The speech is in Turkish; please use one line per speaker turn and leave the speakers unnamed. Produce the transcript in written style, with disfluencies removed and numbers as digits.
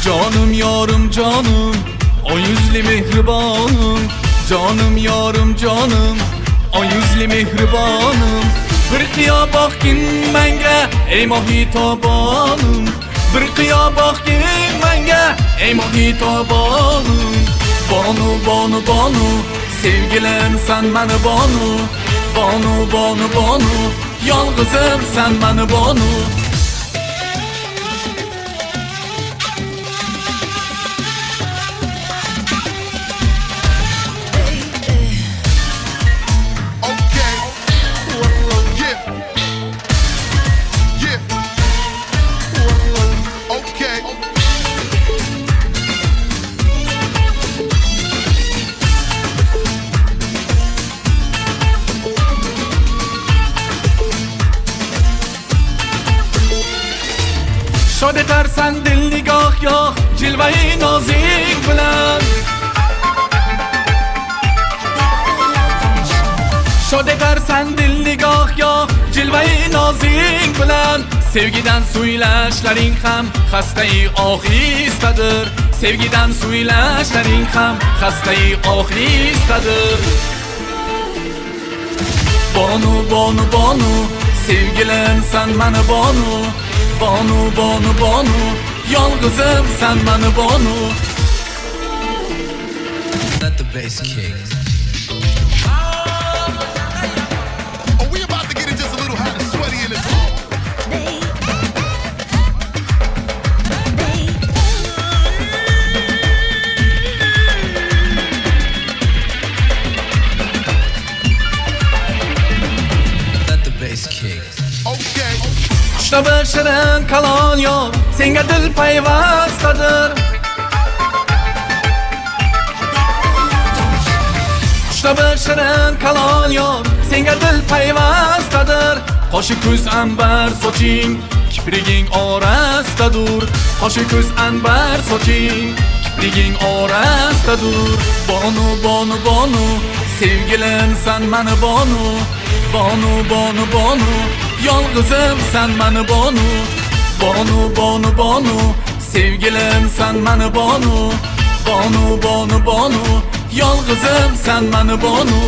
Canım yarım canım, o yüzlü mehribanım. Canım yarım canım, o yüzlü mehribanım. Bir qiya baktın menge, ey mahitabanım. Bir qiya baktın menge, ey mahitabanım. Banu banu banu, sevgilim sen beni banu. Banu banu banu, yalnızım sen beni banu. Şad edersen dil nigah ya cilve-i nazik bilen. Şad edersen dil nigah ya cilve-i nazik bilen. Sevgiden söyleşlerin ham xasta-i ohistadir. Sevgiden söyleşlerin ham xasta-i ohistadir. Banu banu banu, sevgilim sen beni banu. Banu banu banu, yalnızım sen beni banu.
Let the bass kick.
Oh, we about to get it just a little hot and sweaty in this hole.
Let the bass kick.
Okay.
Qushda bir shirin kalon yo'q, senga dil payvastadir. Qushda bir shirin kalon yo'q, senga dil payvastadir. Qoshi ko'z anbar soching, kipriging orasidadir. Qoshi ko'z anbar soching, kipriging orasidadir. Banu banu banu, sevgilim sen meni banu. Banu banu banu, yalnızım sen beni banu. Banu banu banu, sevgilim sen beni banu. Banu banu banu, yalnızım sen beni banu.